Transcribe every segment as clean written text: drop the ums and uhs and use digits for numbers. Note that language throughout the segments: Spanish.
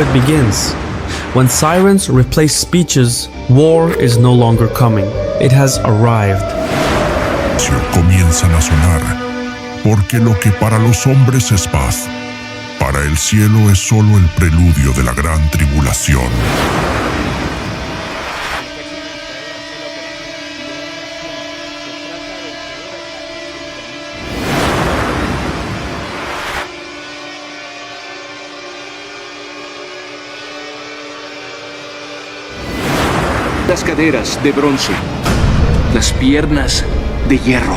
It begins. When sirens replace speeches, war is no longer coming. It has arrived. Comienzan a sonar, porque lo que para los hombres es paz, para el cielo es solo el preludio de la gran tribulación. Las caderas de bronce, las piernas de hierro.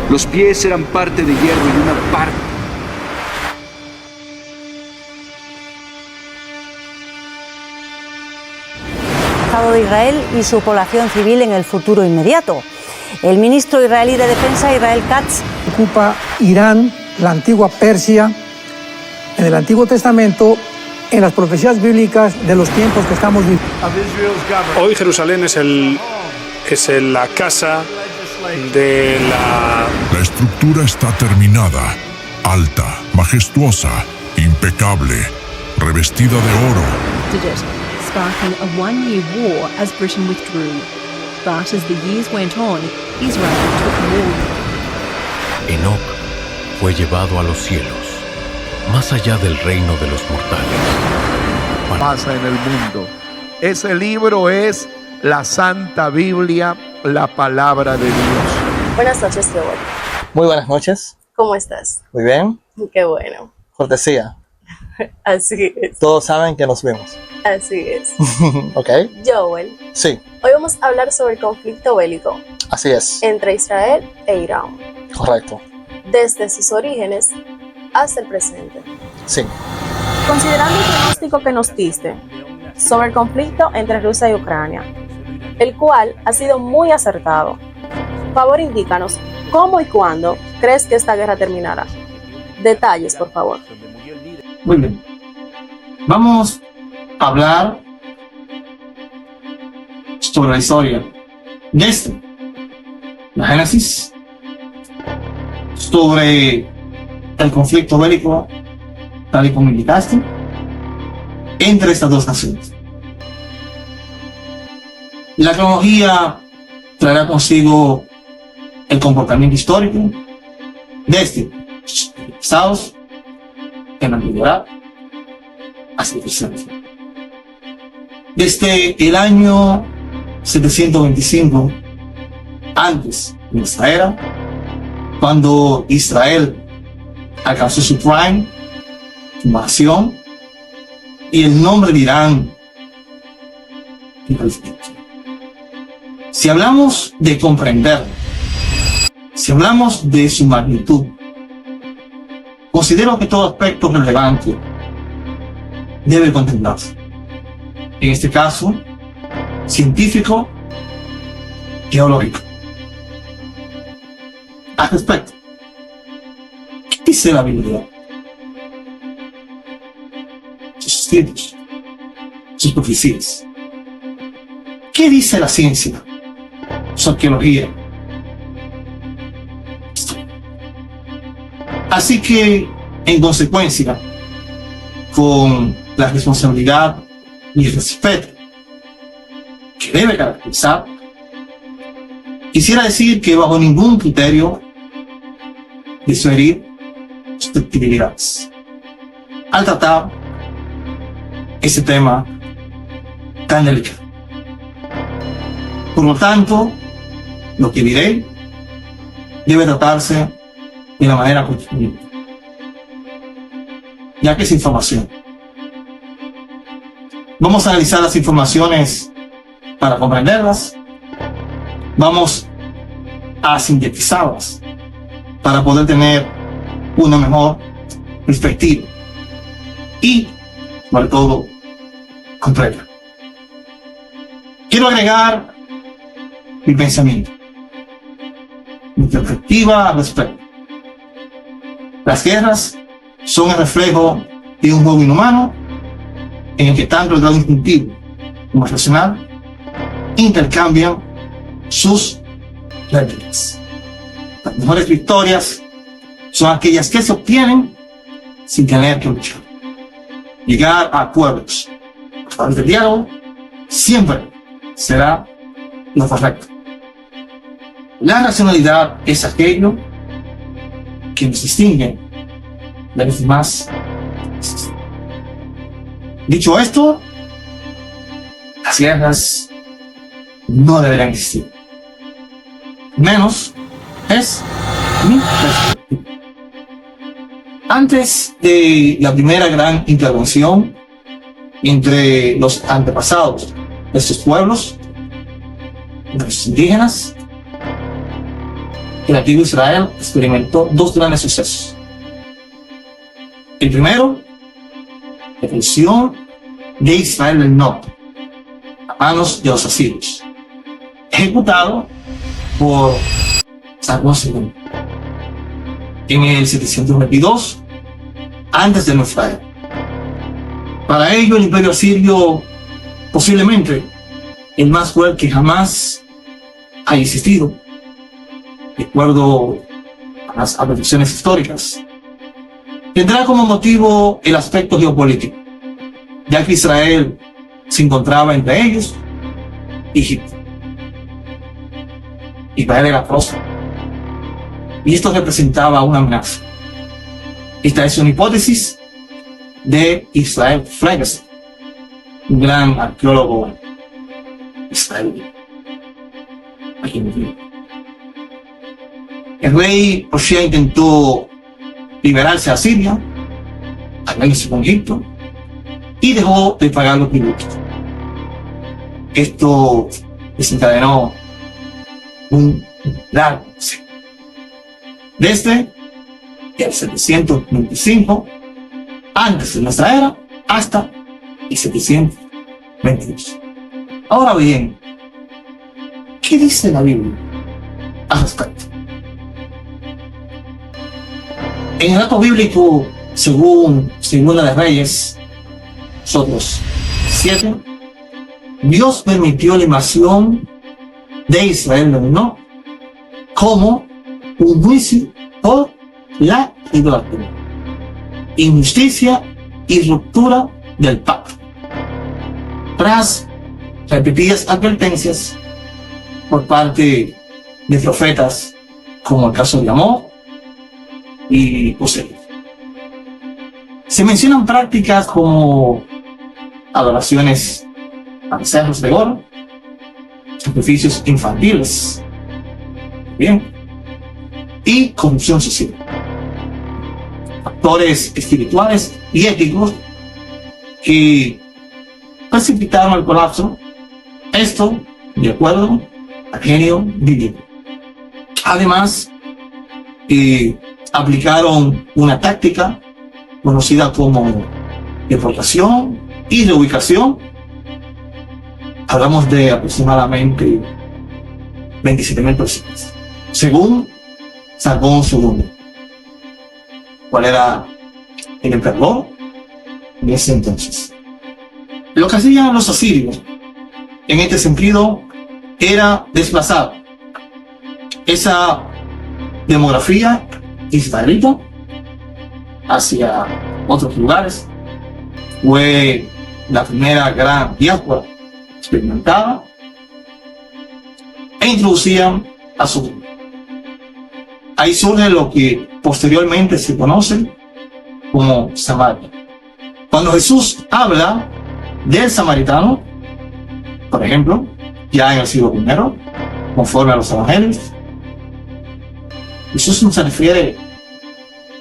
Los pies eran parte de hierro y una parte. Estado de Israel y su población civil en el futuro inmediato. El ministro israelí de Defensa, Israel Katz, ocupa Irán, la antigua Persia, en el Antiguo Testamento, en las profecías bíblicas de los tiempos que estamos viviendo. Hoy Jerusalén es la casa de la... La estructura está terminada, alta, majestuosa, impecable, revestida de oro. Sparking a one-year war as Britain withdrew. But as the years went on, Israel took war. Enoc fue llevado a los cielos, más allá del reino de los mortales. Pasa en el mundo. Ese libro es la Santa Biblia, la palabra de Dios. Buenas noches, Teodoro. Muy buenas noches. ¿Cómo estás? Muy bien. Qué bueno. Cortesía. Así es. Todos saben que nos vemos. Así es. Ok. Joel. Sí. Hoy vamos a hablar sobre el conflicto bélico. Así es. Entre Israel e Irán. Correcto. Desde sus orígenes hasta el presente. Sí. Considerando el pronóstico que nos diste sobre el conflicto entre Rusia y Ucrania, el cual ha sido muy acertado, por favor indícanos cómo y cuándo crees que esta guerra terminará. Detalles, por favor. Muy bien. Vamos a hablar sobre la historia desde la Génesis, sobre el conflicto bélico, tal y como indicaste, entre estas dos naciones. La cronología traerá consigo el comportamiento histórico desde estados en la antigüedad hasta el presente. Desde el año 725 antes de nuestra era, cuando Israel alcanzó su prime, su nación, y el nombre de Irán. Si hablamos de comprender, si hablamos de su magnitud, considero que todo aspecto relevante debe contemplarse. En este caso, científico, geológico. Al respecto, ¿qué dice la Biblia? Sus escritos, sus profecías. ¿Qué dice la ciencia? Su arqueología. Así que, en consecuencia, con la responsabilidad y el respeto que debe caracterizar, quisiera decir que bajo ningún criterio deseo herir susceptibilidades al tratar ese tema tan delicado. Por lo tanto, lo que diré debe tratarse de la manera correspondiente, ya que es información. Vamos a analizar las informaciones para comprenderlas, vamos a sintetizarlas para poder tener una mejor perspectiva y, sobre todo, comprender. Quiero agregar mi pensamiento, mi perspectiva al respecto. Las guerras son el reflejo de un juego inhumano en el que tanto el grado instintivo como el racional intercambian sus réplicas. Las mejores victorias son aquellas que se obtienen sin tener que luchar. llegar a acuerdos. El diálogo siempre será lo correcto. La racionalidad es aquello que nos distingue de los demás. Dicho esto, las guerras no deberían existir. Menos es mi perspectiva. Antes de la primera gran intervención entre los antepasados de estos pueblos, los indígenas, el antiguo Israel experimentó dos grandes sucesos. El primero, la expulsión de Israel del norte a manos de los asirios, ejecutado por Sargón II en el 722 antes de nuestra era. Para ello, el imperio asirio, posiblemente el más cruel que jamás haya existido, de acuerdo a las apreciaciones históricas, tendrá como motivo el aspecto geopolítico, ya que Israel se encontraba entre ellos y Egipto. Israel era próspero y esto representaba una amenaza. Esta es una hipótesis de Israel Fleges, un gran arqueólogo israelí. Aquí en México. El rey Hoshea intentó liberarse a Siria, aliándose con Egipto, y dejó de pagar los tributos. Esto desencadenó un largo ciclo. Desde el 725 antes de nuestra era hasta el 722. Ahora bien, ¿qué dice la Biblia al respecto? En el relato bíblico, según Segunda de Reyes, nosotros 7, Dios permitió la invasión de Israel del norte como un juicio por la idolatría, injusticia y ruptura del pacto. Tras repetidas advertencias por parte de profetas, como el caso de Amós y Oseas, se mencionan prácticas como adoraciones a becerros de oro, sacrificios infantiles, bien, y corrupción social. Factores espirituales y éticos que precipitaron el colapso, esto de acuerdo al genio bíblico. Además, aplicaron una táctica conocida como deportación y reubicación. Hablamos de aproximadamente 27,000 personas, según Sargón II, cuál era el emperador en ese entonces. Lo que hacían los asirios en este sentido era desplazar esa demografía israelita hacia otros lugares. Fue la primera gran diáspora experimentada e introducían a su grupo. Ahí surge lo que posteriormente se conoce como Samaria. Cuando Jesús habla del samaritano, por ejemplo, ya en el siglo I, conforme a los evangelios, Jesús no se refiere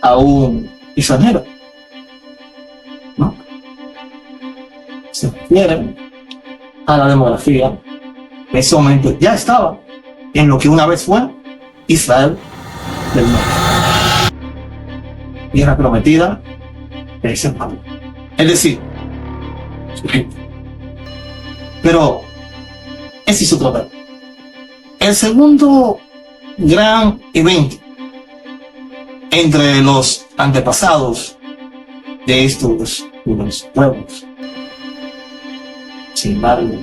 a un extranjero, ¿no? Se refiere a la demografía en ese momento ya estaba en lo que una vez fue Israel del norte, tierra prometida de ese pueblo, es decir, Egipto. Pero ese es otro tema. El segundo gran evento entre los antepasados de estos pueblos, sin embargo,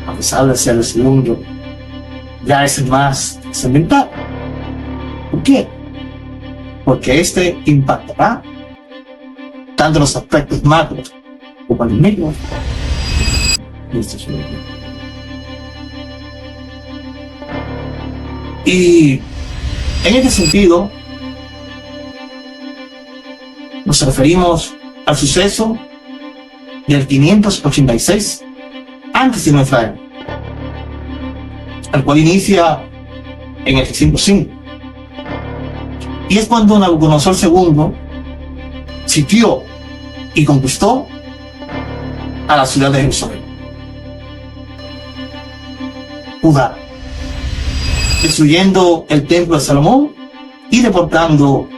a pesar de ser el segundo, ya es el más trascendental. ¿Por qué? Porque este impactará tanto los aspectos macro como el micro. Y en este sentido, nos referimos al suceso del 586 antes de nuestra era, al cual inicia en el 605. Y es cuando Nabucodonosor II sitió y conquistó a la ciudad de Jerusalén, Judá, destruyendo el templo de Salomón y deportando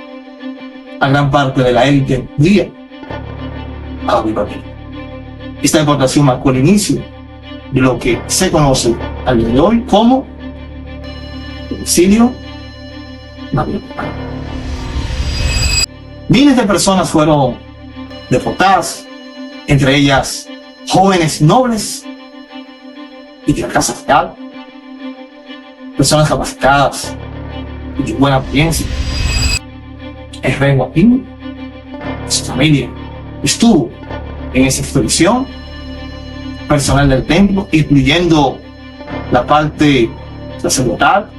a gran parte de la élite judía a Babilonia. Esta deportación marcó el inicio de lo que se conoce al día de hoy como el exilio babilónico. Miles de personas fueron deportadas, entre ellas jóvenes nobles y de la casa real, personas capacitadas y de buena apariencia. El rey Joaquín, su familia, estuvo en esa expedición, personal del templo, incluyendo la parte sacerdotal,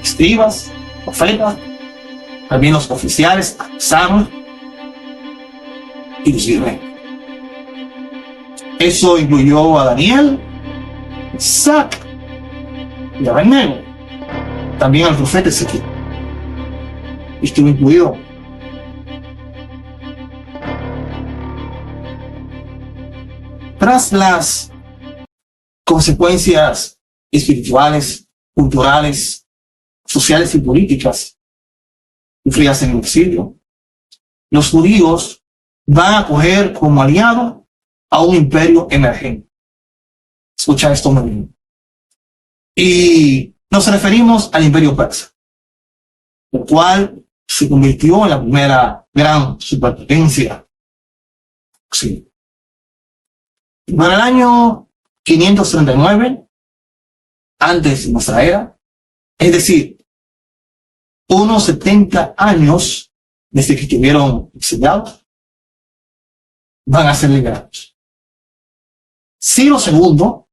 escribas, profetas, también los oficiales, artesanos y los virreyes. Eso incluyó a Daniel, Isaac y Abednego, también al profeta Ezequiel. Estuvo incluido. Tras las consecuencias espirituales, culturales, sociales y políticas sufridas en el exilio, los judíos van a acoger como aliado a un imperio emergente. Escucha esto muy bien. Y nos referimos al imperio persa, el cual se convirtió en la primera gran superpotencia. Sí. Para el año 539, antes de nuestra era, es decir, unos 70 años desde que estuvieron exiliados, van a ser liberados. Ciro II,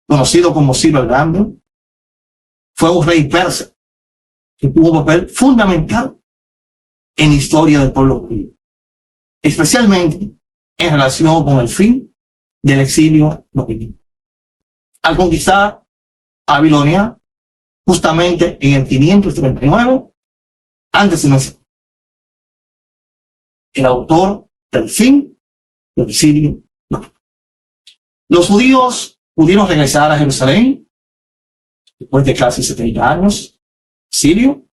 conocido como Ciro el Grande, fue un rey persa que tuvo un papel fundamental en la historia del pueblo judío, especialmente en relación con el fin del exilio babilónico. Al conquistar a Babilonia, justamente en el 539, antes de nuestra era, el autor del fin del exilio babilónico. Los judíos pudieron regresar a Jerusalén después de casi 70 años exilio,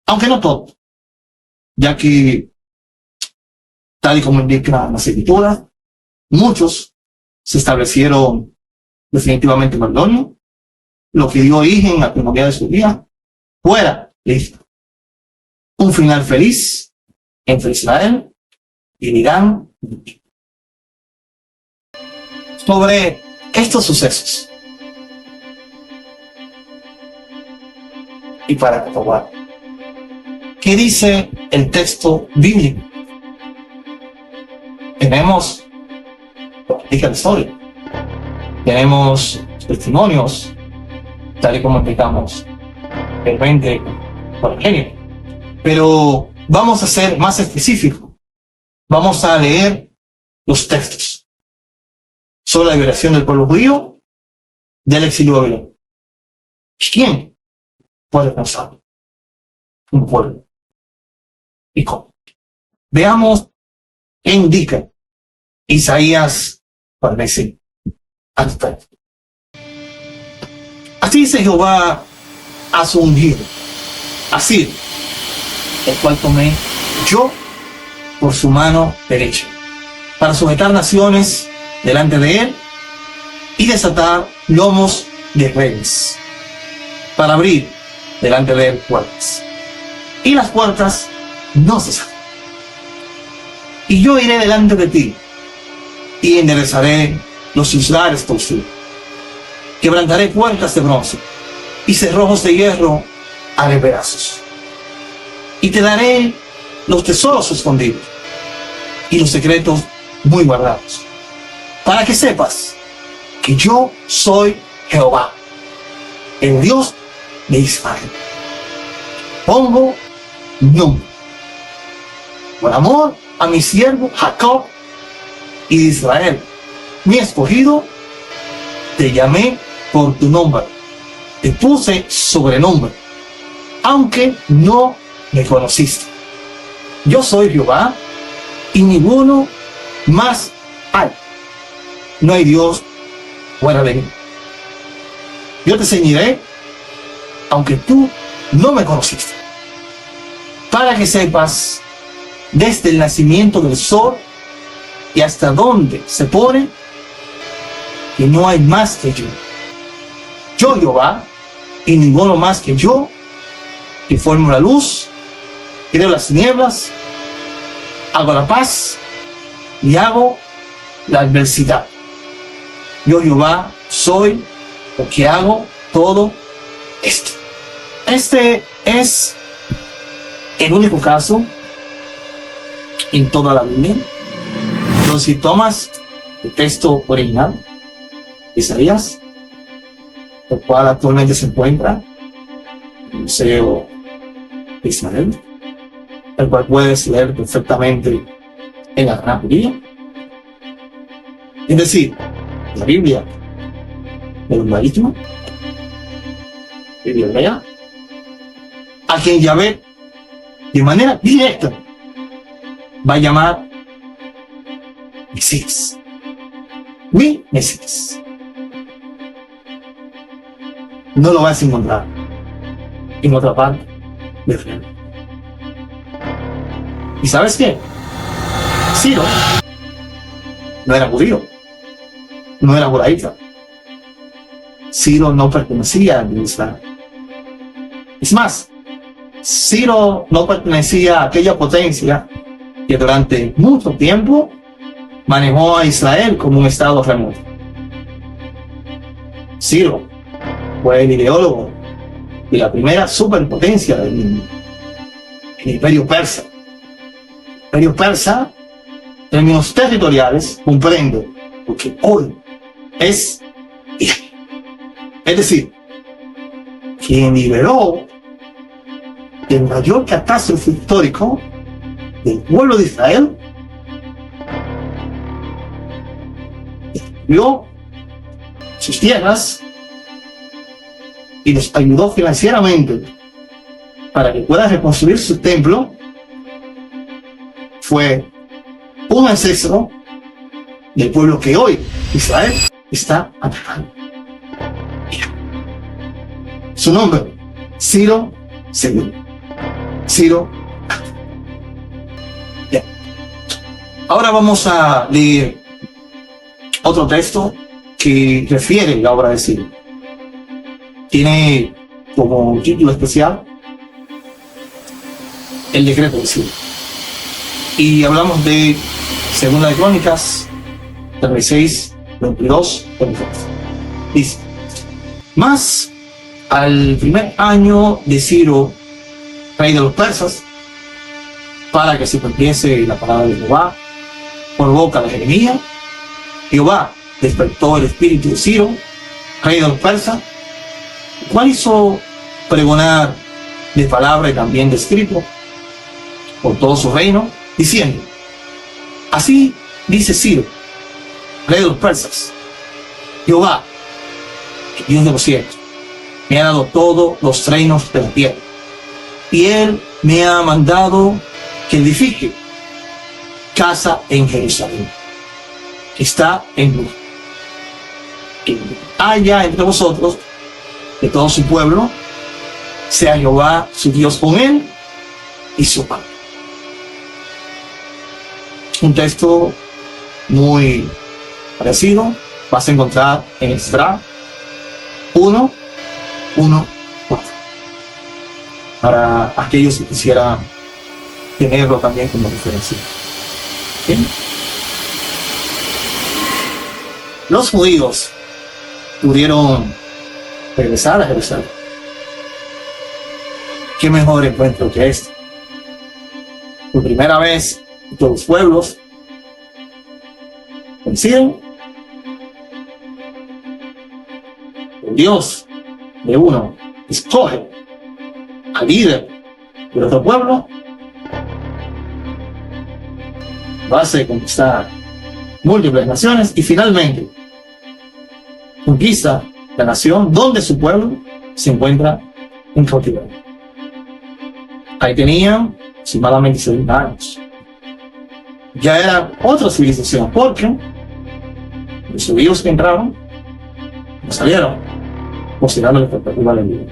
aunque no todo, ya que, tal y como indica la escritura, muchos se establecieron definitivamente en Babilonia, lo que dio origen a la primavera de su vida fuera de Israel. Un final feliz entre Israel y Irán. Sobre estos sucesos, y para acabar, ¿qué dice el texto bíblico? Tenemos lo que dice la historia, tenemos testimonios, tal y como explicamos el 20 por genio, pero vamos a ser más específicos. Vamos a leer los textos sobre la liberación del pueblo judío del exilio babilónico. ¿Quién puede pensar? Un pueblo. ¿Y cómo? Veamos qué indica Isaías 46. Así dice Jehová a su ungido, así, el cual tomé yo por su mano derecha, para sujetar naciones delante de él y desatar lomos de reyes, para abrir delante de él puertas, y las puertas no se cerrarán. Y yo iré delante de ti y enderezaré los lugares torcidos, quebrantaré puertas de bronce y cerrojos de hierro haré pedazos, y te daré los tesoros escondidos y los secretos muy guardados. Para que sepas que yo soy Jehová, el Dios de Israel. Pongo nombre, por amor a mi siervo Jacob y de Israel, mi escogido, te llamé por tu nombre, te puse sobrenombre, aunque no me conociste. Yo soy Jehová y ninguno más hay. No hay Dios fuera de mí. Yo te ceñiré, aunque tú no me conociste, para que sepas desde el nacimiento del sol y hasta donde se pone, que no hay más que yo. Yo, Jehová, y ninguno más que yo, que formo la luz, creo las tinieblas, hago la paz y hago la adversidad. Yo, Jehová, soy lo que hago todo esto. Este es el único caso en toda la Biblia. Entonces, si tomas el texto original, Isaías, el cual actualmente se encuentra en el Museo de Israel, el cual puedes leer perfectamente en la Gran Biblia. Es decir, la Biblia del Marítimo, Biblia hebrea, a quien Yahvé de manera directa va a llamar Mesías, mi Mesías. No lo vas a encontrar en otra parte de Israel. ¿Y sabes qué? Ciro no era judío, no era judaíta. Ciro no pertenecía a Israel. Es más, Ciro no pertenecía a aquella potencia que durante mucho tiempo manejó a Israel como un estado remoto. Ciro fue el ideólogo de la primera superpotencia del mundo, el Imperio Persa. El Imperio Persa, en términos territoriales, comprende lo que hoy es Irán. Es decir, quien liberó el mayor catástrofe histórico del pueblo de Israel, destruyó sus tierras y los ayudó financieramente para que puedan reconstruir su templo, fue un ancestro del pueblo que hoy Israel está atacando. Su nombre, Ciro II. Ciro. Bien. Ahora vamos a leer otro texto que refiere la obra de Ciro. Tiene como título especial el decreto de Ciro. Y hablamos de Segunda de Crónicas 36, 22, 23. Dice: mas al primer año de Ciro, rey de los persas, para que se cumpliese la palabra de Jehová por boca de Jeremías, Jehová despertó el espíritu de Ciro, rey de los persas, el cual hizo pregonar de palabra y también de escrito por todo su reino, diciendo: así dice Ciro, rey de los persas, Jehová, el Dios de los cielos, me ha dado todos los reinos de la tierra, y él me ha mandado que edifique casa en Jerusalén, que está en luz, que haya entre vosotros de todo su pueblo, sea Jehová su Dios con él y su Padre. Un texto muy parecido vas a encontrar en Esdras 1:4, para aquellos que quisieran tenerlo también como referencia. ¿Bien? Los judíos pudieron regresar a Jerusalén. ¿Qué mejor encuentro que este? Por primera vez, todos los pueblos coinciden. El Dios de uno escoge al líder del otro pueblo, lo hace conquistar múltiples naciones y finalmente conquista la nación donde su pueblo se encuentra en cautiverio. Ahí tenían aproximadamente 70 años. Ya era otra civilización, porque los judíos que entraron no salieron, considerando la perspectiva del libro.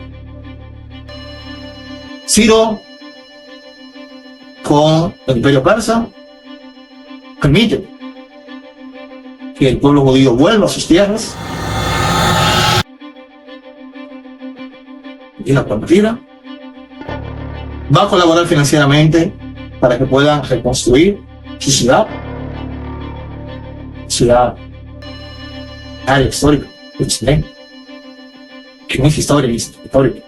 Ciro, con el imperio persa, permite que el pueblo judío vuelva a sus tierras y la prometida. Va a colaborar financieramente para que puedan reconstruir su ciudad, área histórica, Jerusalén, que no es histórica.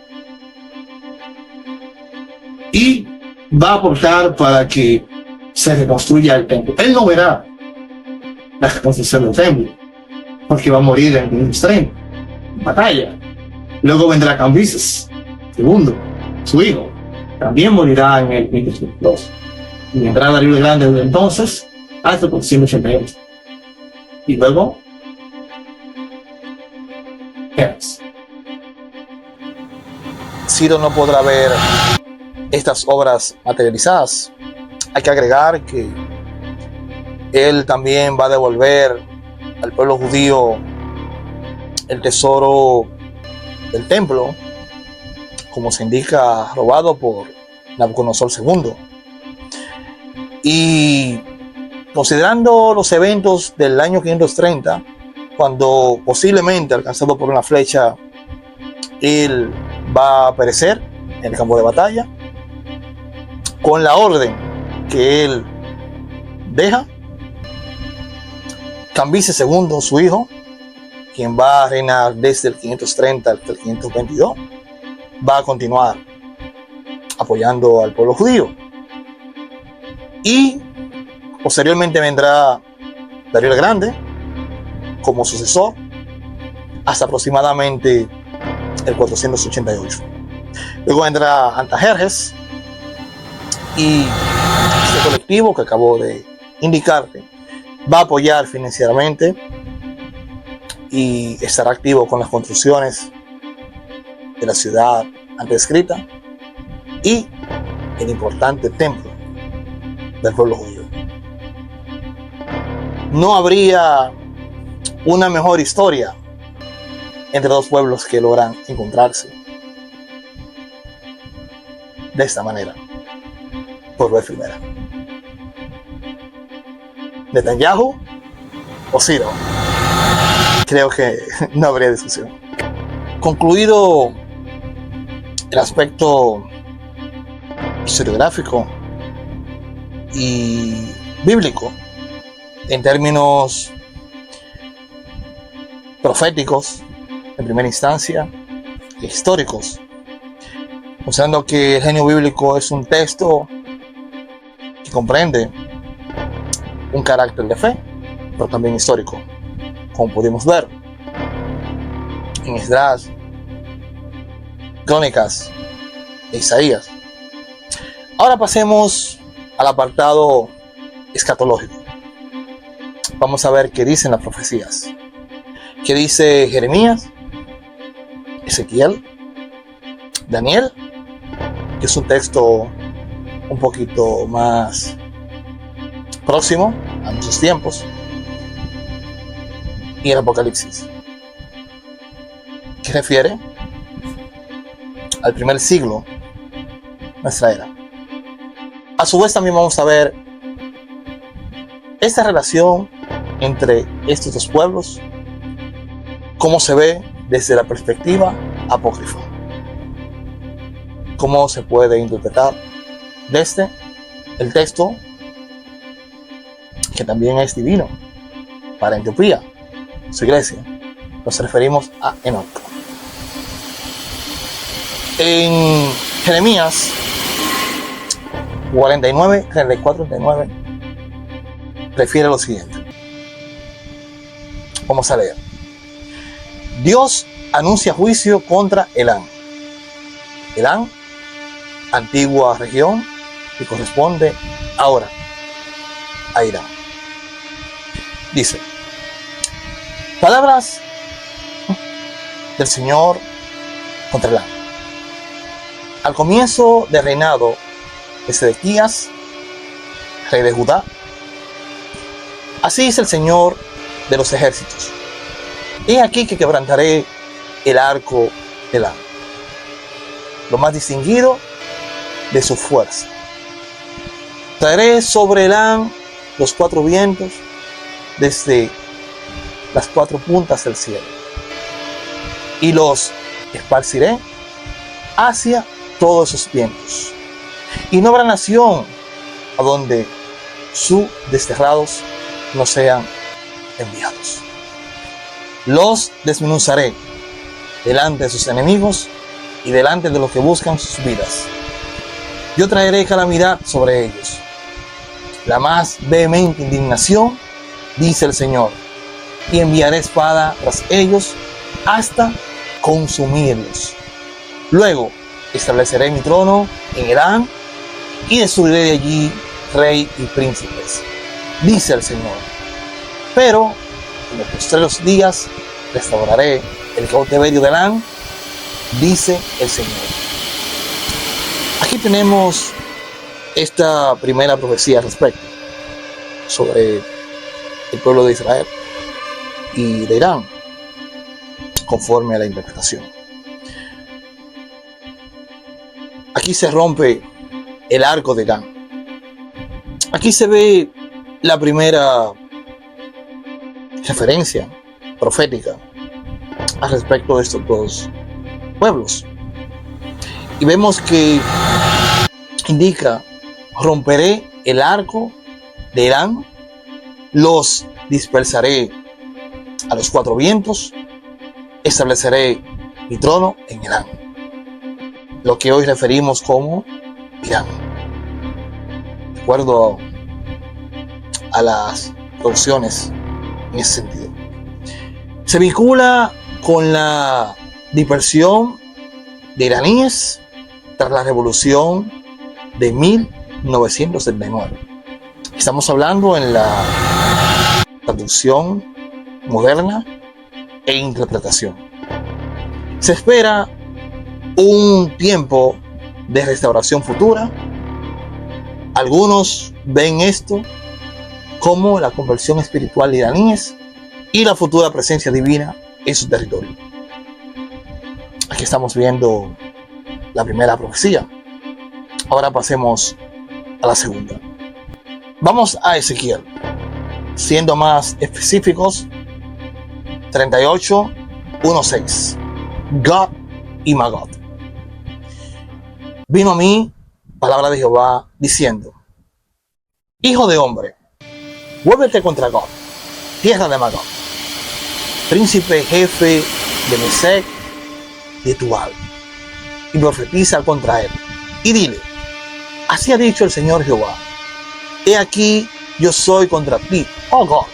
Y va a aportar para que se reconstruya el templo. Él no verá la reconstrucción del templo, porque va a morir en un extremo, en batalla. Luego vendrá Cambises II, su hijo, también morirá en el 1032. Y vendrá Darío el Grande desde entonces hasta el 188. Y luego, Heras. Ciro no podrá ver estas obras materializadas. Hay que agregar que él también va a devolver al pueblo judío el tesoro del templo, como se indica, robado por Nabucodonosor II. Y considerando los eventos del año 530, cuando posiblemente alcanzado por una flecha, él va a perecer en el campo de batalla, con la orden que él deja, Cambises II, su hijo, quien va a reinar desde el 530 hasta el 522, va a continuar apoyando al pueblo judío. Y posteriormente vendrá Darío el Grande como sucesor hasta aproximadamente el 488. Luego vendrá Antajerjes y este colectivo que acabo de indicarte va a apoyar financieramente y estará activo con las construcciones de la ciudad antes descrita y el importante templo del pueblo judío. No habría una mejor historia entre dos pueblos que logran encontrarse de esta manera, por vez primera. Netanyahu o Ciro. Creo que no habría discusión. Concluido el aspecto historiográfico y bíblico, en términos proféticos, en primera instancia, e históricos, considerando que el genio bíblico es un texto que comprende un carácter de fe, pero también histórico, como pudimos ver en Esdras, Crónicas e Isaías. Ahora pasemos al apartado escatológico. Vamos a ver qué dicen las profecías. ¿Qué dice Jeremías, Ezequiel, Daniel? Que es un texto un poquito más próximo a nuestros tiempos. Y el Apocalipsis, que refiere al primer siglo de nuestra era. A su vez también vamos a ver esta relación entre estos dos pueblos, cómo se ve desde la perspectiva apócrifa, cómo se puede interpretar desde el texto que también es divino para Etiopía, su iglesia. Nos referimos a Enoch. En Jeremías 44-39 refiere lo siguiente: Vamos a leer. Dios anuncia juicio contra Elam. Elam, antigua región que corresponde ahora a Irán. Dice, palabras del Señor contra Elam. Al comienzo del reinado de Sedequías, rey de Judá, así dice el Señor de los ejércitos: he aquí que quebrantaré el arco de Elam, lo más distinguido de su fuerza. Traeré sobre Elam los 4 vientos desde las 4 puntas del cielo, y los esparciré hacia todos esos vientos, y no habrá nación a donde sus desterrados no sean enviados. Los desmenuzaré delante de sus enemigos y delante de los que buscan sus vidas. Yo traeré calamidad sobre ellos, la más vehemente indignación, dice el Señor, y enviaré espada tras ellos hasta consumirlos. Luego estableceré mi trono en Elam y destruiré de allí rey y príncipes, dice el Señor. Pero en los postreros días restauraré el cautiverio de Elam, dice el Señor. Aquí tenemos esta primera profecía al respecto sobre el pueblo de Israel y de Irán, conforme a la interpretación. Aquí se rompe el arco de Irán. Aquí se ve la primera referencia profética al respecto de estos dos pueblos. Y vemos que indica: romperé el arco de Irán, los dispersaré a los 4 vientos, estableceré mi trono en Irán, lo que hoy referimos como Irán, de acuerdo a las traducciones en ese sentido. Se vincula con la dispersión de iraníes tras la revolución de 1979. Estamos hablando en la traducción moderna e interpretación. Se espera un tiempo de restauración futura. Algunos ven esto como la conversión espiritual de iraníes y la futura presencia divina en su territorio. Aquí estamos viendo la primera profecía. Ahora pasemos a la segunda. Vamos a Ezequiel, siendo más específicos, 38, 1:6. Gog y Magog. Vino a mí palabra de Jehová diciendo: hijo de hombre, vuélvete contra Gog, tierra de Magog, príncipe jefe de Mesec, de Tubal, y profetiza contra él, y dile: así ha dicho el Señor Jehová, he aquí yo soy contra ti, oh Gog,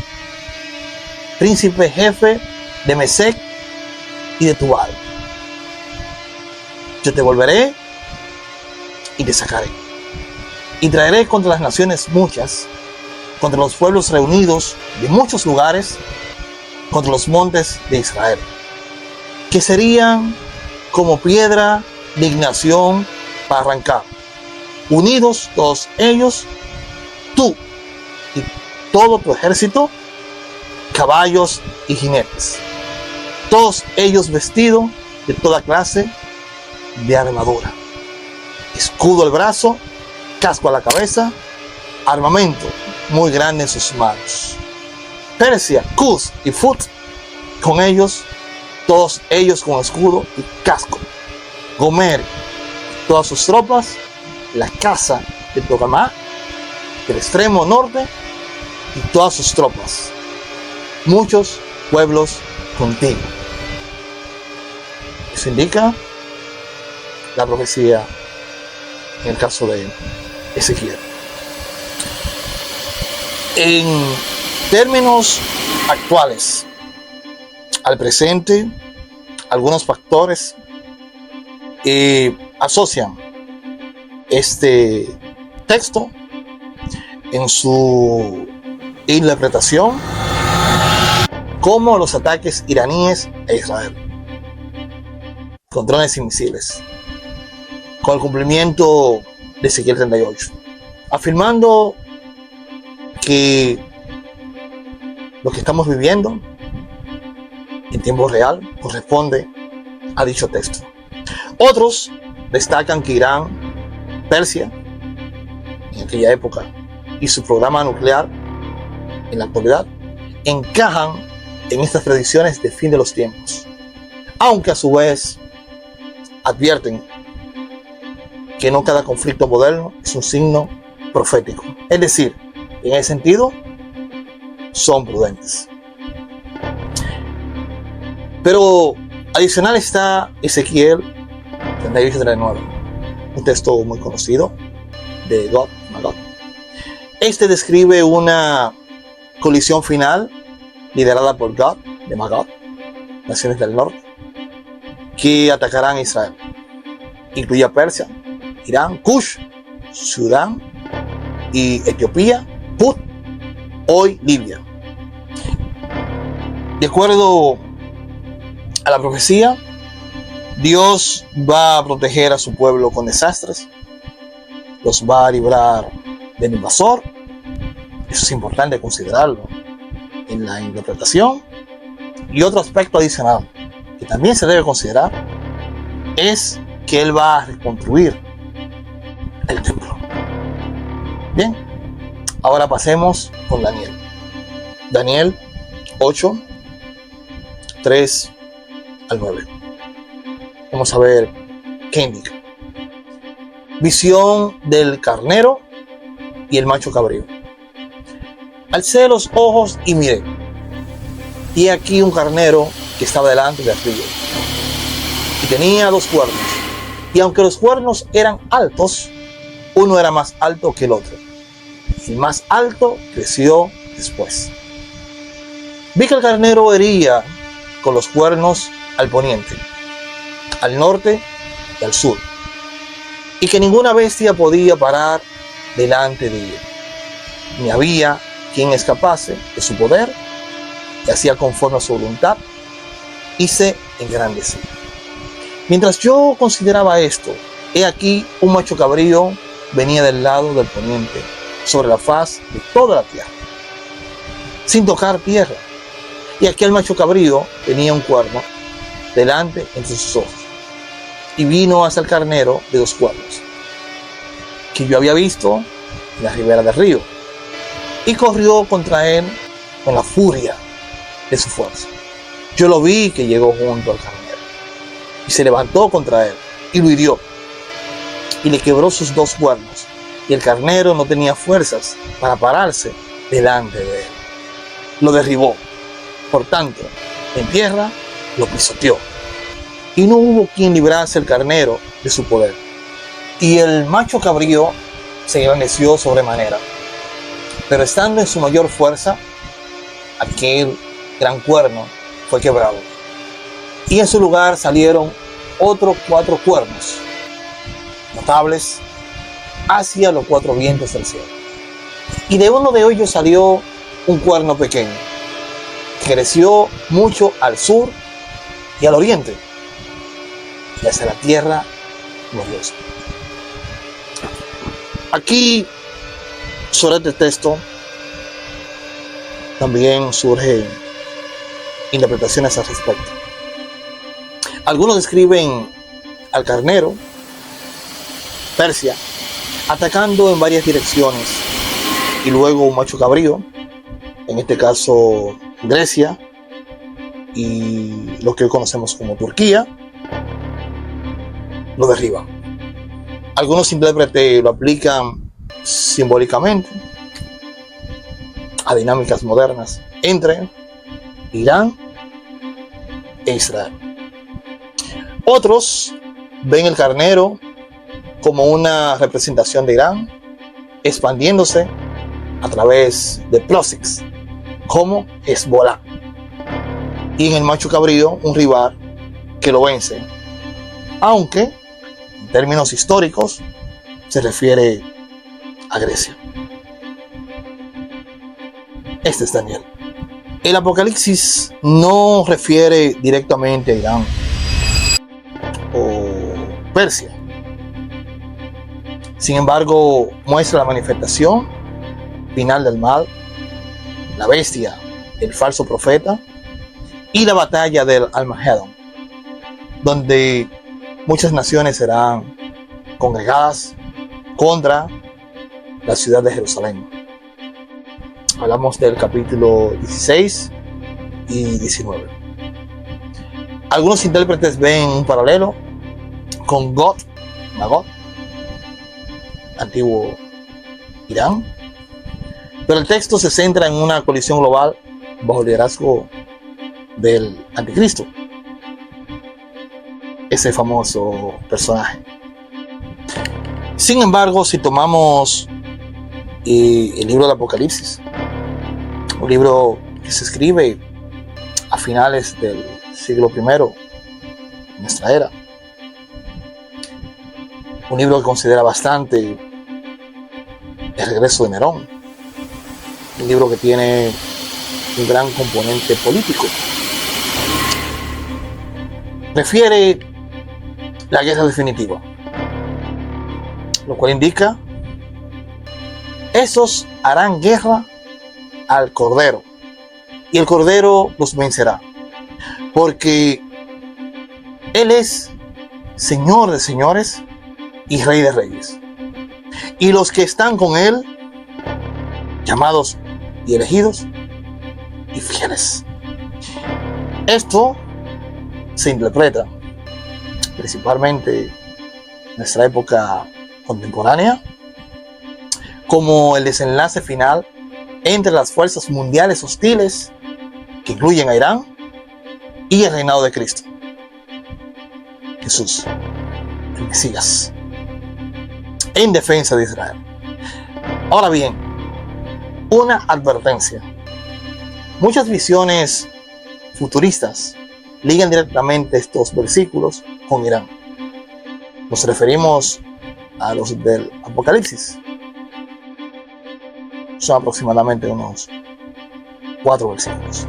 príncipe jefe de Mesec y de Tubal. Yo te volveré y te sacaré, y traeré contra las naciones muchas, contra los pueblos reunidos de muchos lugares, contra los montes de Israel, que serían como piedra de ignición para arrancar, unidos todos ellos, tú y todo tu ejército, caballos y jinetes, todos ellos vestidos de toda clase de armadura, escudo al brazo, casco a la cabeza, armamento muy grande en sus manos. Persia, Cus y Fut, con ellos, todos ellos con escudo y casco. Gomer, todas sus tropas, la casa de Togamá, del extremo norte, y todas sus tropas. Muchos pueblos contigo. Eso indica la profecía en el caso de Ezequiel. En términos actuales, al presente, algunos factores asocian este texto en su interpretación como los ataques iraníes a Israel con drones y misiles, con el cumplimiento de Ezequiel 38, afirmando que lo que estamos viviendo en tiempo real corresponde a dicho texto. Otros destacan que Irán, Persia, en aquella época, y su programa nuclear en la actualidad, encajan en estas predicciones de fin de los tiempos, aunque a su vez advierten que no cada conflicto moderno es un signo profético. Es decir, en ese sentido, son prudentes. Pero adicional está Ezequiel 38-39, un texto muy conocido de Gog y Magog. Este describe una colisión final liderada por Gog de Magog, naciones del norte, que atacarán a Israel. Incluye a Persia, Irán, Kush, Sudán y Etiopía, Put, hoy Libia. De acuerdo a la profecía, Dios va a proteger a su pueblo con desastres, los va a librar del invasor. Eso es importante considerarlo en la interpretación. Y otro aspecto adicional que también se debe considerar es que Él va a reconstruir el templo. Bien, ahora pasemos con Daniel. Daniel 8, 3 al 9. Vamos a ver qué indica. Visión del carnero y el macho cabrío. Alcé los ojos y miré, y aquí un carnero que estaba delante del río, y tenía 2 cuernos, y aunque los cuernos eran altos, uno era más alto que el otro. El más alto creció después. Vi que el carnero hería con los cuernos al poniente, al norte y al sur, y que ninguna bestia podía parar delante de él, ni había quien escapase de su poder, y hacía conforme a su voluntad, y se engrandecía. Mientras yo consideraba esto, he aquí un macho cabrío venía del lado del poniente, sobre la faz de toda la tierra, sin tocar tierra. Y aquel macho cabrío tenía un cuerno delante entre sus ojos, y vino hacia el carnero de 2 cuernos, que yo había visto en la ribera del río, y corrió contra él con la furia de su fuerza. Yo lo vi que llegó junto al carnero, y se levantó contra él, y lo hirió, y le quebró sus 2 cuernos, y el carnero no tenía fuerzas para pararse delante de él. Lo derribó, por tanto, en tierra lo pisoteó, y no hubo quien librase al carnero de su poder. Y el macho cabrío se engrandeció sobremanera, pero estando en su mayor fuerza, aquel gran cuerno fue quebrado, y en su lugar salieron otros 4 cuernos notables hacia los 4 vientos del cielo. Y de uno de ellos salió un cuerno pequeño, que creció mucho al sur y al oriente, y hacia la tierra gloriosa. Aquí, sobre este texto, también surgen interpretaciones al respecto. Algunos describen al carnero, Persia, atacando en varias direcciones, y luego un macho cabrío, en este caso Grecia y lo que hoy conocemos como Turquía, lo derriban. Algunos intérpretes lo aplican simbólicamente a dinámicas modernas entre Irán e Israel. Otros ven el carnero como una representación de Irán expandiéndose a través de Plosix, como Hezbollah. y en el macho cabrío un rival que lo vence, aunque en términos históricos se refiere a Grecia. Este es Daniel. El Apocalipsis no refiere directamente a Irán o Persia. Sin embargo, muestra la manifestación final del mal, la bestia, el falso profeta y la batalla del Armagedón, donde muchas naciones serán congregadas contra la ciudad de Jerusalén. Hablamos del capítulo 16 y 19. Algunos intérpretes ven un paralelo con Magog, antiguo Irán, pero el texto se centra en una colisión global bajo el liderazgo del anticristo, ese famoso personaje. Sin embargo, si tomamos el libro del Apocalipsis, un libro que se escribe a finales del siglo I de nuestra era, un libro que considera bastante el regreso de Nerón, un libro que tiene un gran componente político, refiere la guerra definitiva, lo cual indica: esos harán guerra al Cordero, y el Cordero los vencerá, porque Él es Señor de señores y Rey de reyes, y los que están con Él, llamados y elegidos y fieles. Esto se interpreta principalmente en nuestra época contemporánea como el desenlace final entre las fuerzas mundiales hostiles que incluyen a Irán y el reinado de Cristo Jesús, el Mesías, en defensa de Israel. Ahora bien, una advertencia: muchas visiones futuristas ligan directamente estos versículos con Irán. Nos referimos a los del Apocalipsis. Son aproximadamente unos 4 versículos.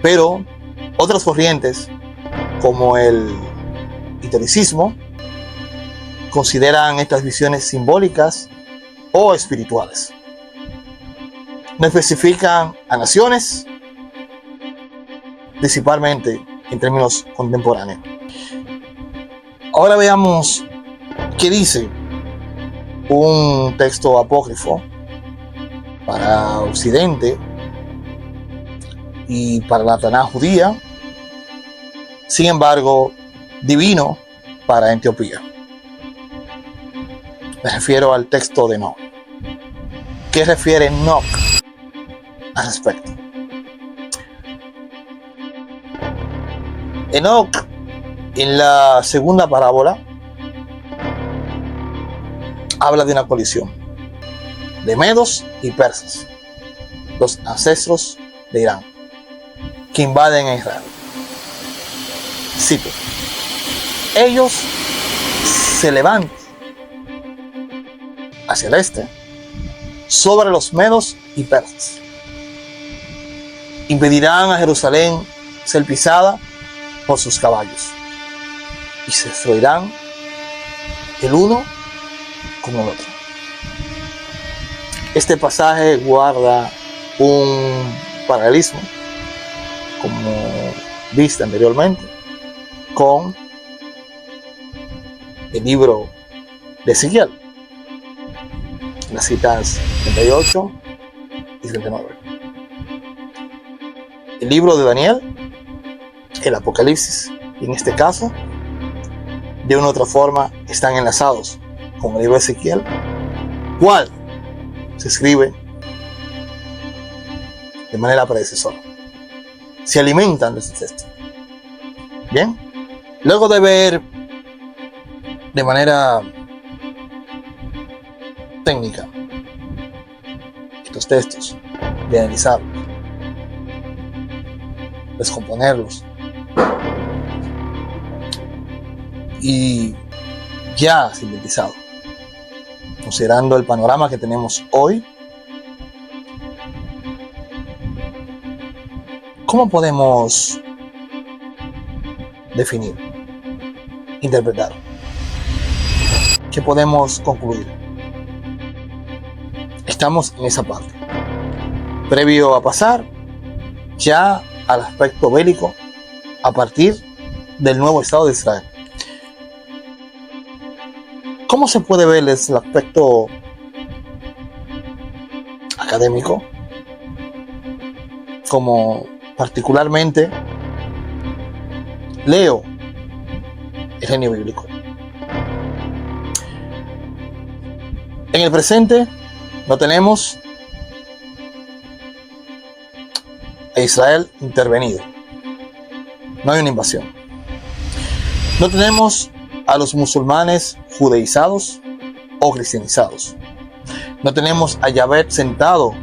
Pero otras corrientes, como el historicismo, consideran estas visiones simbólicas o espirituales. No especifican a naciones, principalmente en términos contemporáneos. Ahora veamos qué dice un texto apócrifo para Occidente y para la Tanaj judía, sin embargo, divino para Etiopía. Me refiero al texto de Enoch. ¿Qué refiere Enoch al respecto? Enoch, en la segunda parábola, habla de una colisión de medos y persas, los ancestros de Irán, que invaden a Israel. Cito: ellos se levantan hacia el este sobre los medos y persas, impedirán a Jerusalén ser pisada por sus caballos y se destruirán el uno con el otro. Este pasaje guarda un paralelismo, como viste anteriormente, con el libro de Ezequiel, las citas 38 y 39. El libro de Daniel, el Apocalipsis, y en este caso, de una u otra forma, están enlazados con el libro de Ezequiel, cual se escribe de manera predecesora. Se alimentan de su texto. Bien, luego de ver de manera técnica estos textos, de analizarlos, descomponerlos. Y ya sintetizado, considerando el panorama que tenemos hoy, ¿cómo podemos definir, interpretar? ¿Qué podemos concluir? Estamos en esa parte. Previo a pasar ya al aspecto bélico a partir del nuevo Estado de Israel. ¿Cómo se puede ver desde el aspecto académico? Como particularmente leo el genio bíblico. En el presente no tenemos a Israel intervenido. No hay una invasión. No tenemos a los musulmanes judaizados o cristianizados. No tenemos a Yahvé sentado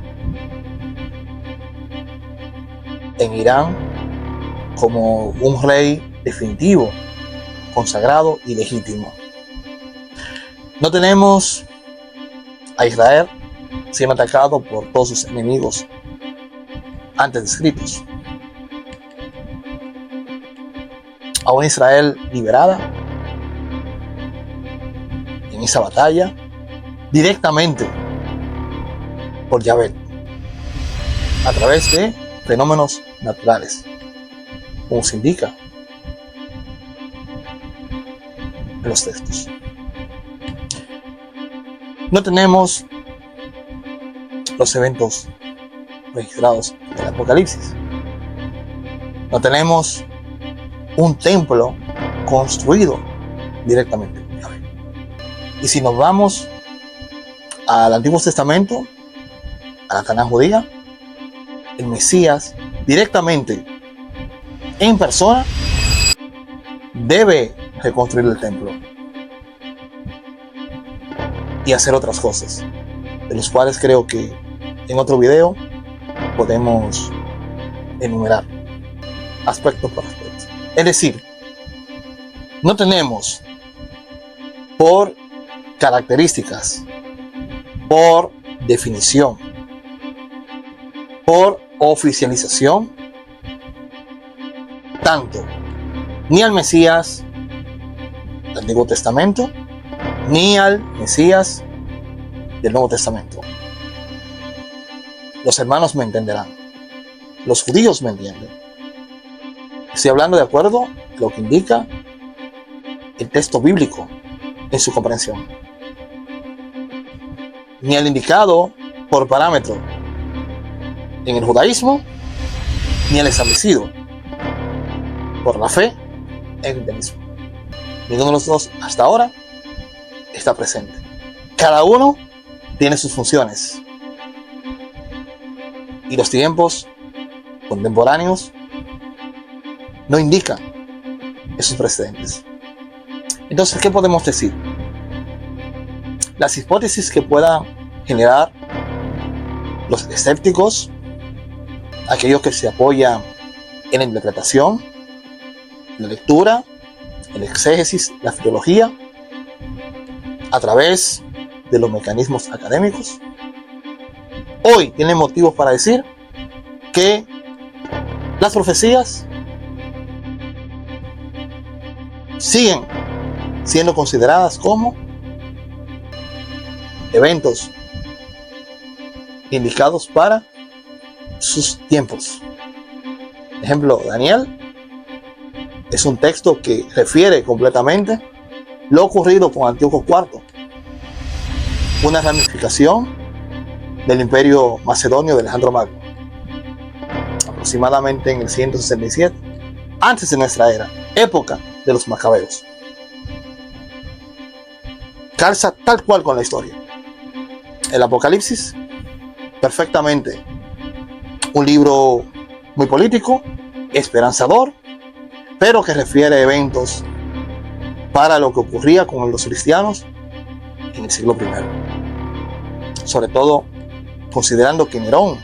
en Irán como un rey definitivo, consagrado y legítimo. No tenemos a Israel siendo atacado por todos sus enemigos antes descritos. A una Israel liberada en esa batalla directamente por Yahvé a través de fenómenos naturales, como se indica en los textos. No tenemos los eventos registrados en el Apocalipsis. No tenemos un templo construido directamente por Yahvé. Y si nos vamos al Antiguo Testamento, a la Tanaj judía, el Mesías directamente en persona debe reconstruir el templo y hacer otras cosas, de los cuales creo que en otro video podemos enumerar aspecto por aspecto. Es decir, no tenemos por características, por definición, por oficialización, tanto ni al Mesías del Antiguo Testamento, ni al Mesías del Nuevo Testamento. Los hermanos me entenderán. Los judíos me entienden. Estoy hablando de acuerdo a lo que indica el texto bíblico en su comprensión. Ni el indicado por parámetro en el judaísmo, ni el establecido por la fe en el cristianismo. Ninguno de los dos hasta ahora está presente. Cada uno tiene sus funciones. Y los tiempos contemporáneos no indican esos precedentes. Entonces, ¿qué podemos decir? Las hipótesis que puedan generar los escépticos, aquellos que se apoyan en la interpretación, la lectura, el exégesis, la filología, a través de los mecanismos académicos, hoy tienen motivos para decir que las profecías siguen siendo consideradas como eventos indicados para sus tiempos. Por ejemplo, Daniel es un texto que refiere completamente lo ocurrido con Antíoco IV, una ramificación del imperio macedonio de Alejandro Magno, aproximadamente en el 167 antes de nuestra era, época de los macabeos. Calza tal cual con la historia. El Apocalipsis, perfectamente un libro muy político, esperanzador, pero que refiere a eventos para lo que ocurría con los cristianos en el siglo I. Sobre todo considerando que Nerón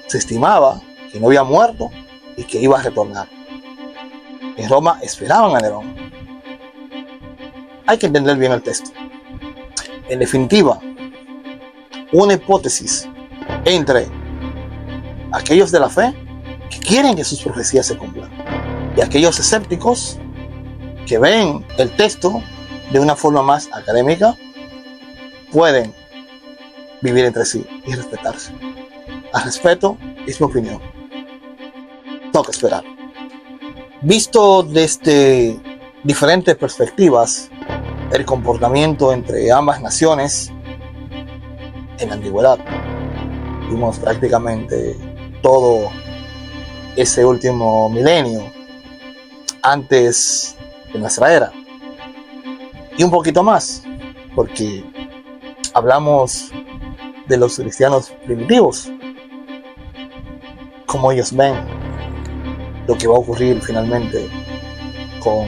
se estimaba que no había muerto y que iba a retornar. En Roma esperaban a Nerón. Hay que entender bien el texto. En definitiva, una hipótesis entre aquellos de la fe que quieren que sus profecías se cumplan y aquellos escépticos que ven el texto de una forma más académica, pueden vivir entre sí y respetarse. Al respeto es mi opinión. Toca esperar. Visto desde diferentes perspectivas, el comportamiento entre ambas naciones en la antigüedad, vimos prácticamente todo ese último milenio antes de nuestra era y un poquito más, porque hablamos de los cristianos primitivos, cómo ellos ven lo que va a ocurrir finalmente con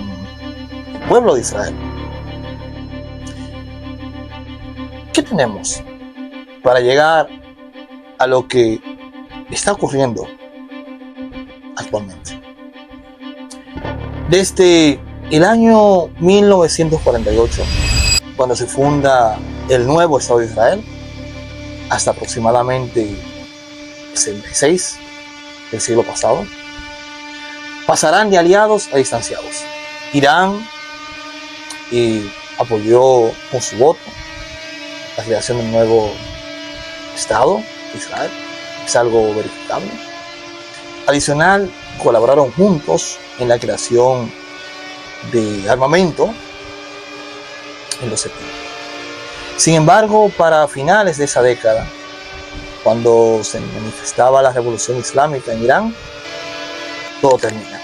el pueblo de Israel. ¿Qué tenemos para llegar a lo que está ocurriendo actualmente? Desde el año 1948, cuando se funda el nuevo Estado de Israel, hasta aproximadamente el 66 del siglo pasado, pasarán de aliados a distanciados. Irán apoyó con su voto la creación del nuevo Estado de Israel, es algo verificable. Adicional, colaboraron juntos en la creación de armamento en los 70. Sin embargo, para finales de esa década, cuando se manifestaba la revolución islámica en Irán, todo termina,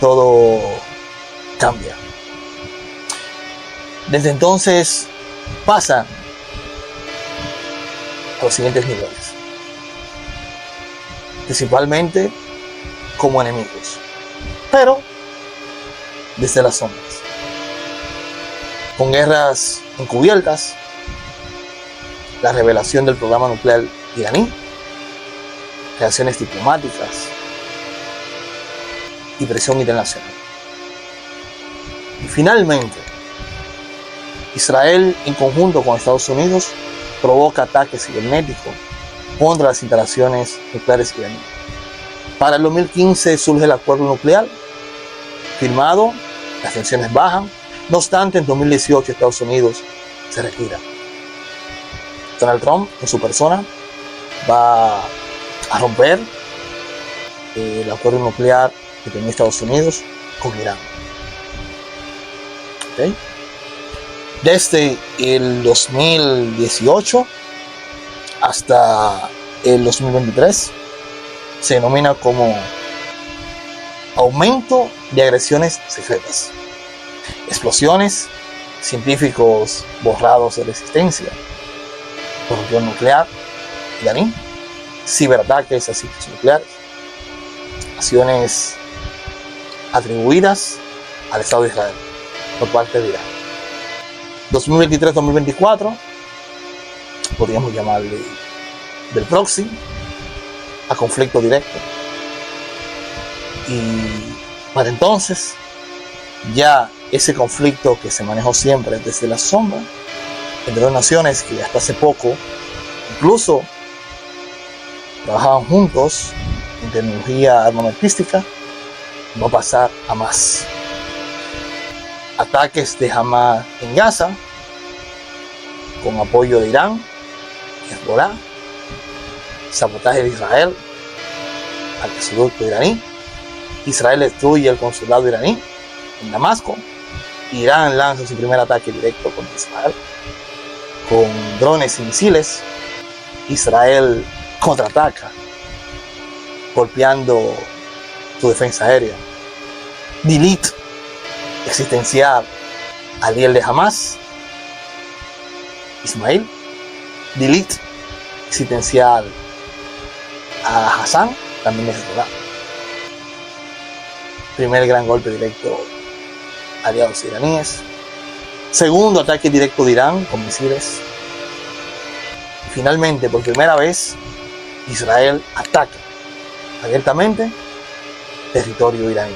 todo cambia. Desde entonces pasan a los siguientes niveles, principalmente como enemigos, pero desde las sombras, con guerras encubiertas, la revelación del programa nuclear iraní, reacciones diplomáticas y presión internacional. Y finalmente, Israel, en conjunto con Estados Unidos, provoca ataques cibernéticos contra las instalaciones nucleares iraníes. Para el 2015 surge el acuerdo nuclear firmado, las tensiones bajan. No obstante, en 2018 Estados Unidos se retira. Donald Trump, en su persona, va a romper el acuerdo nuclear que tenía Estados Unidos con Irán. ¿Okay? Desde el 2018 hasta el 2023 se denomina como aumento de agresiones secretas, explosiones, científicos borrados de resistencia, corrupción nuclear iraní, ciberataques a sitios nucleares, acciones atribuidas al Estado de Israel por parte de Irán. 2023-2024 podríamos llamarle del proxy a conflicto directo, y para entonces ya ese conflicto que se manejó siempre desde la sombra entre dos naciones que hasta hace poco incluso trabajaban juntos en tecnología armamentística, va a pasar a más. Ataques de Hamas en Gaza con apoyo de Irán, Hezbollah, sabotaje de Israel al gasoducto iraní. Israel destruye el consulado iraní en Damasco. Irán lanza su primer ataque directo contra Israel con drones y misiles. Israel contraataca golpeando su defensa aérea. Delete existencial al líder de Hamas, Ismail. Delete existencial a Hassan, también de Hezbollah. Primer gran golpe directo a aliados iraníes. Segundo ataque directo de Irán con misiles. Y finalmente, por primera vez, Israel ataca abiertamente territorio iraní.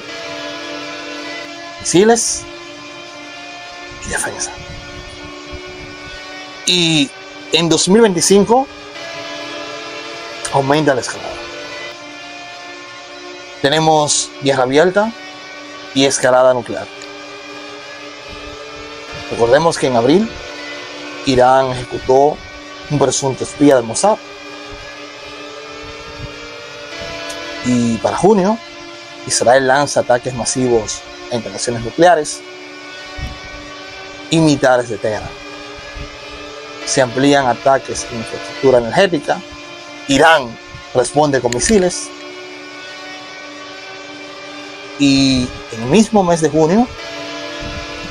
Misiles y defensa. Y en 2025 aumenta la escalada. Tenemos guerra abierta y escalada nuclear. Recordemos que en abril Irán ejecutó un presunto espía del Mossad. Y para junio, Israel lanza ataques masivos a instalaciones nucleares y militares de Teherán. Se amplían ataques en infraestructura energética. Irán responde con misiles. Y en el mismo mes de junio,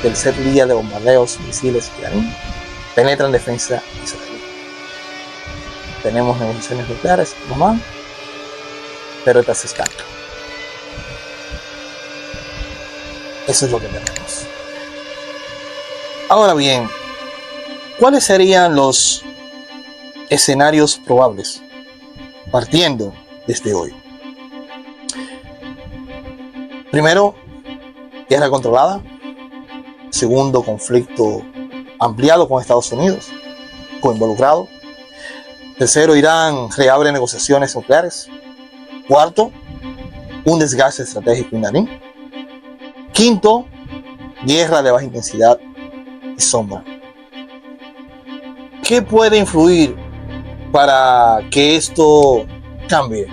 tercer día de bombardeos y misiles iraní, penetran defensa israelí. Tenemos negociaciones nucleares, mamá, pero estas se escapan. Eso es lo que tenemos. Ahora bien, ¿cuáles serían los escenarios probables partiendo desde hoy? Primero, guerra controlada. Segundo, conflicto ampliado con Estados Unidos, coinvolucrado. Tercero, Irán reabre negociaciones nucleares. Cuarto, un desgaste estratégico iraní. Quinto, guerra de baja intensidad y sombra. ¿Qué puede influir para que esto cambie?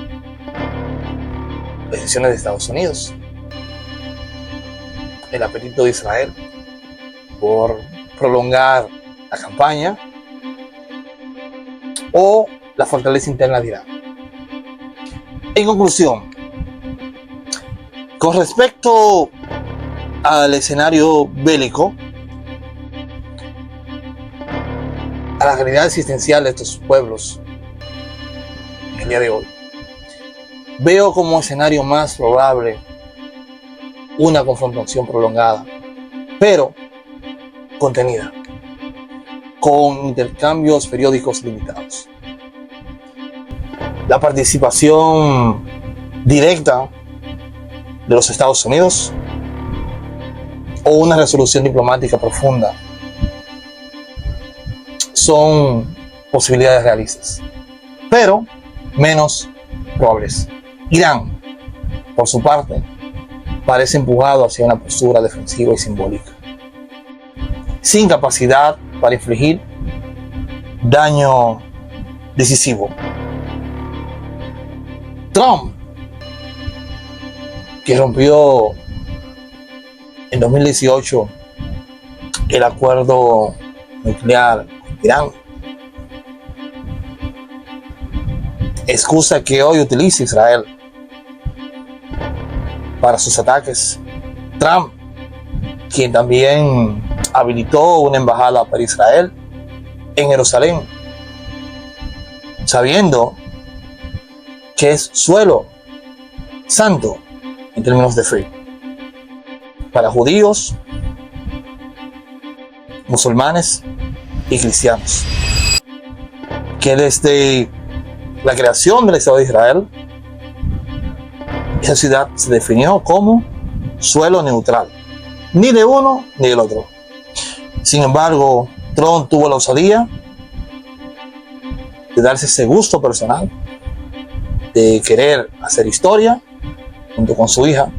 Decisiones de Estados Unidos. El apetito de Israel por prolongar la campaña o la fortaleza interna de Irán. En conclusión, con respecto al escenario bélico, a la realidad existencial de estos pueblos en el día de hoy, veo como escenario más probable una confrontación prolongada, pero contenida, con intercambios periódicos limitados. La participación directa de los Estados Unidos o una resolución diplomática profunda son posibilidades realistas, pero menos probables. Irán, por su parte, parece empujado hacia una postura defensiva y simbólica, sin capacidad para infligir daño decisivo. Trump, que rompió en 2018 el acuerdo nuclear con Irán, excusa que hoy utiliza Israel para sus ataques. Trump, quien también habilitó una embajada para Israel en Jerusalén, sabiendo que es suelo santo en términos de fe para judíos, musulmanes y cristianos, que desde la creación del Estado de Israel, esa ciudad se definió como suelo neutral, ni de uno ni del otro. Sin embargo, Trump tuvo la osadía de darse ese gusto personal de querer hacer historia junto con su hija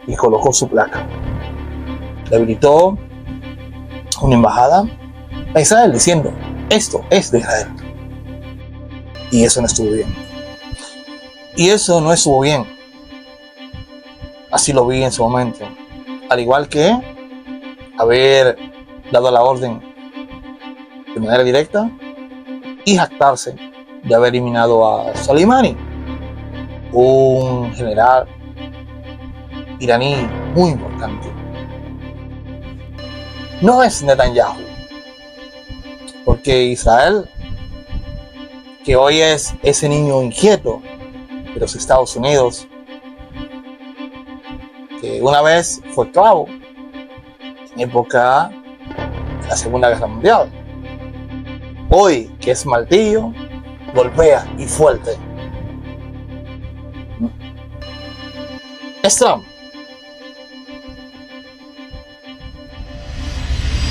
y colocó su placa. Le habilitó una embajada a Israel diciendo: esto es de Israel. Y eso no estuvo bien. Y eso no estuvo bien. Así lo vi en su momento. Al igual que haber dado la orden de manera directa y jactarse de haber eliminado a Soleimani, un general iraní muy importante. No es Netanyahu, porque Israel, que hoy es ese niño inquieto de los Estados Unidos, que una vez fue esclavo en época de la Segunda Guerra Mundial, hoy que es martillo, golpea y fuerte es Trump.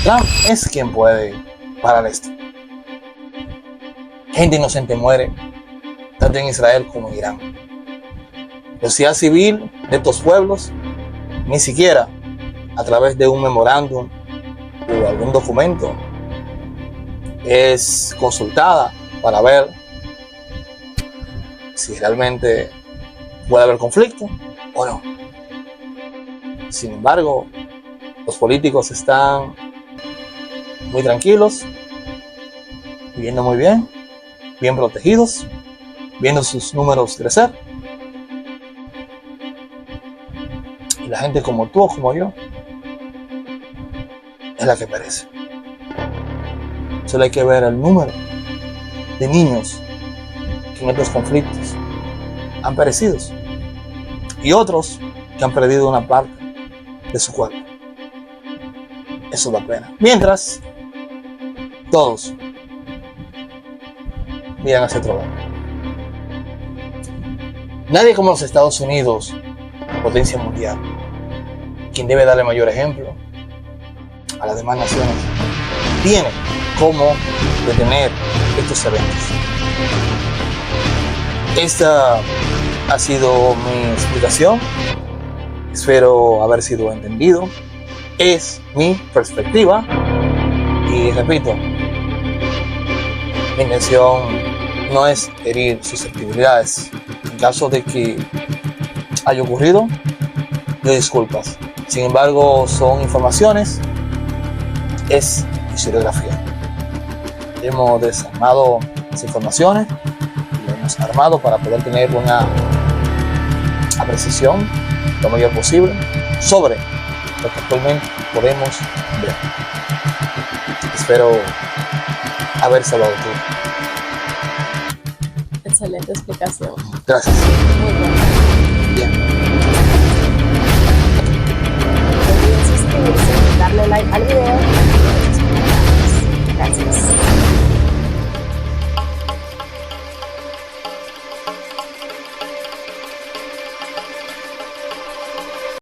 Trump es quien puede parar esto. Gente inocente muere, tanto en Israel como en Irán. La sociedad civil de estos pueblos, ni siquiera a través de un memorándum o algún documento, es consultada para ver si realmente puede haber conflicto o no. Sin embargo, los políticos están muy tranquilos, viviendo muy bien protegidos, viendo sus números crecer. Y la gente como tú o como yo es la que perece. Solo hay que ver el número de niños que en estos conflictos han perecido y otros que han perdido una parte de su cuerpo. Eso da pena. Mientras todos miran hacia otro lado. Nadie como los Estados Unidos, potencia mundial, quien debe darle mayor ejemplo a las demás naciones, tiene cómo detener estos eventos. Esta ha sido mi explicación. Espero haber sido entendido. Es mi perspectiva. Y repito, mi intención no es herir susceptibilidades. En caso de que haya ocurrido, pido disculpas. Sin embargo, son informaciones, es historiografía. Hemos desarmado las informaciones, lo hemos armado para poder tener una apreciación lo mayor posible sobre lo que actualmente podemos ver. Espero haber salvado todo. Excelente explicación. Gracias. Muy bueno. Bien. No olviden suscribirse, darle like al video y sus comentarios. Gracias.